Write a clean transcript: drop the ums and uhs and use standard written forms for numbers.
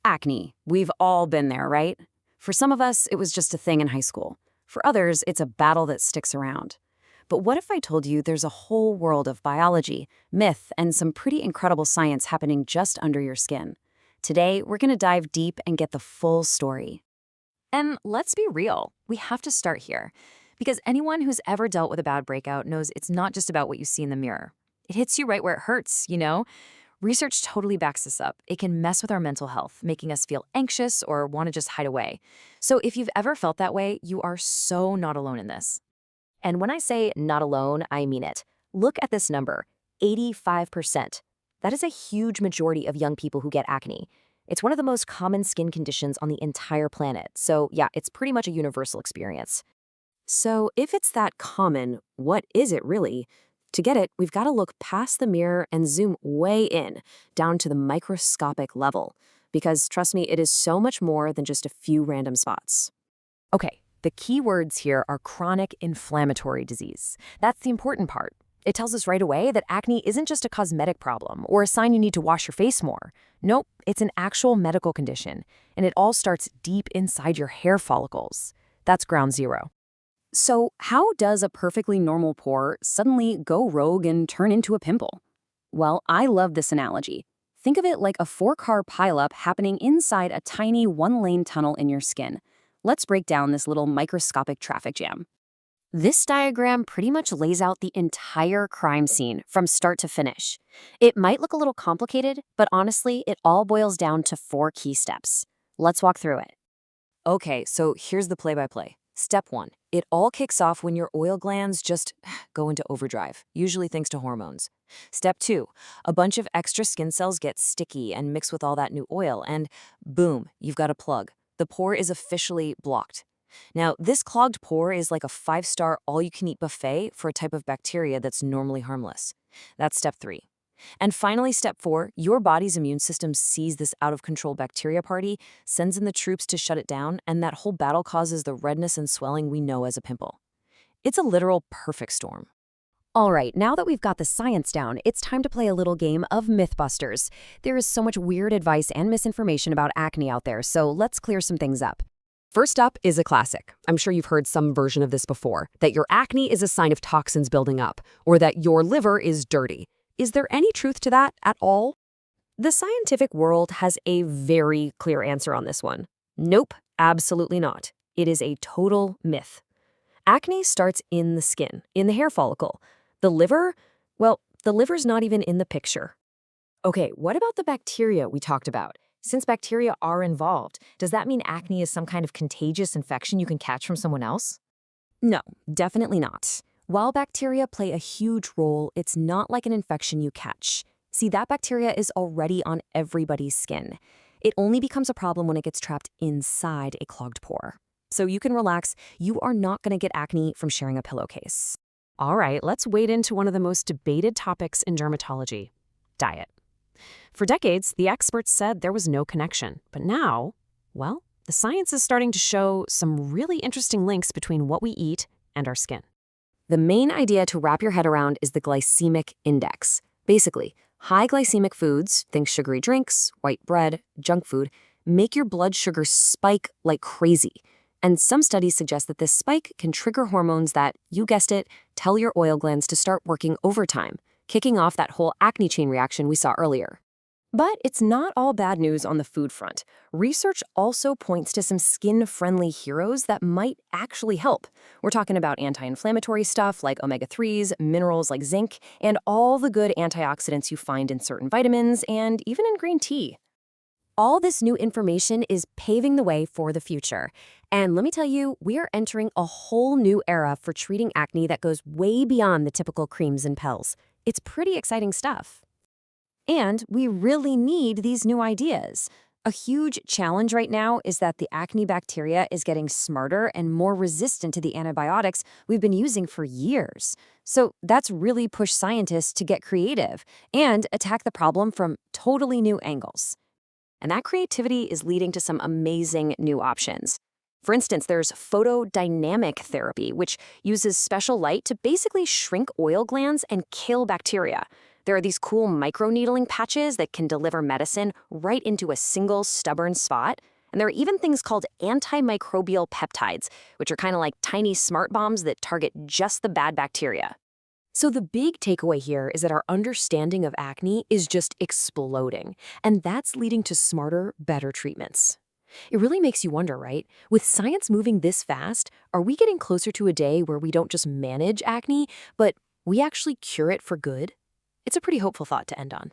Acne. We've all been there, right? For some of us, it was just a thing in high school. For others, it's a battle that sticks around. But what if I told you there's a whole world of biology, myth, and some pretty incredible science happening just under your skin? Today, we're going to dive deep and get the full story. And let's be real, we have to start here. Because anyone who's ever dealt with a bad breakout knows it's not just about what you see in the mirror. It hits you right where it hurts, you know? Research totally backs this up. It can mess with our mental health, making us feel anxious or want to just hide away. So if you've ever felt that way, you are so not alone in this. And when I say not alone, I mean it. Look at this number, 85%. That is a huge majority of young people who get acne. It's one of the most common skin conditions on the entire planet. So yeah, it's pretty much a universal experience. So if it's that common, what is it really? To get it, we've got to look past the mirror and zoom way in, down to the microscopic level. Because trust me, it is so much more than just a few random spots. Okay, the key words here are chronic inflammatory disease. That's the important part. It tells us right away that acne isn't just a cosmetic problem or a sign you need to wash your face more. Nope, it's an actual medical condition, and it all starts deep inside your hair follicles. That's ground zero. So how does a perfectly normal pore suddenly go rogue and turn into a pimple? Well, I love this analogy. Think of it like a 4-car pileup happening inside a tiny 1-lane tunnel in your skin. Let's break down this little microscopic traffic jam. This diagram pretty much lays out the entire crime scene from start to finish. It might look a little complicated, but honestly, it all boils down to 4 key steps. Let's walk through it. Okay, so here's the play-by-play. Step 1. It all kicks off when your oil glands just go into overdrive, usually thanks to hormones. Step 2. A bunch of extra skin cells get sticky and mix with all that new oil, and boom, you've got a plug. The pore is officially blocked. Now, this clogged pore is like a 5-star all-you-can-eat buffet for a type of bacteria that's normally harmless. That's step 3. And finally, step 4, your body's immune system sees this out-of-control bacteria party, sends in the troops to shut it down, and that whole battle causes the redness and swelling we know as a pimple. It's a literal perfect storm. All right, now that we've got the science down, it's time to play a little game of Mythbusters. There is so much weird advice and misinformation about acne out there, so let's clear some things up. First up is a classic. I'm sure you've heard some version of this before, that your acne is a sign of toxins building up, or that your liver is dirty. Is there any truth to that at all? The scientific world has a very clear answer on this one. Nope, absolutely not. It is a total myth. Acne starts in the skin, in the hair follicle. The liver? Well, the liver's not even in the picture. Okay, what about the bacteria we talked about? Since bacteria are involved, does that mean acne is some kind of contagious infection you can catch from someone else? No, definitely not. While bacteria play a huge role, it's not like an infection you catch. See, that bacteria is already on everybody's skin. It only becomes a problem when it gets trapped inside a clogged pore. So you can relax, you are not going to get acne from sharing a pillowcase. All right, let's wade into one of the most debated topics in dermatology, diet. For decades, the experts said there was no connection, but now, well, the science is starting to show some really interesting links between what we eat and our skin. The main idea to wrap your head around is the glycemic index. Basically, high glycemic foods, think sugary drinks, white bread, junk food, make your blood sugar spike like crazy. And some studies suggest that this spike can trigger hormones that, you guessed it, tell your oil glands to start working overtime, kicking off that whole acne chain reaction we saw earlier. But it's not all bad news on the food front. Research also points to some skin-friendly heroes that might actually help. We're talking about anti-inflammatory stuff like omega-3s, minerals like zinc, and all the good antioxidants you find in certain vitamins and even in green tea. All this new information is paving the way for the future. And let me tell you, we are entering a whole new era for treating acne that goes way beyond the typical creams and pills. It's pretty exciting stuff. And we really need these new ideas. A huge challenge right now is that the acne bacteria is getting smarter and more resistant to the antibiotics we've been using for years. So that's really pushed scientists to get creative and attack the problem from totally new angles. And that creativity is leading to some amazing new options. For instance, there's photodynamic therapy, which uses special light to basically shrink oil glands and kill bacteria. There are these cool microneedling patches that can deliver medicine right into a single stubborn spot. And there are even things called antimicrobial peptides, which are kind of like tiny smart bombs that target just the bad bacteria. So the big takeaway here is that our understanding of acne is just exploding, and that's leading to smarter, better treatments. It really makes you wonder, right? With science moving this fast, are we getting closer to a day where we don't just manage acne, but we actually cure it for good? It's a pretty hopeful thought to end on.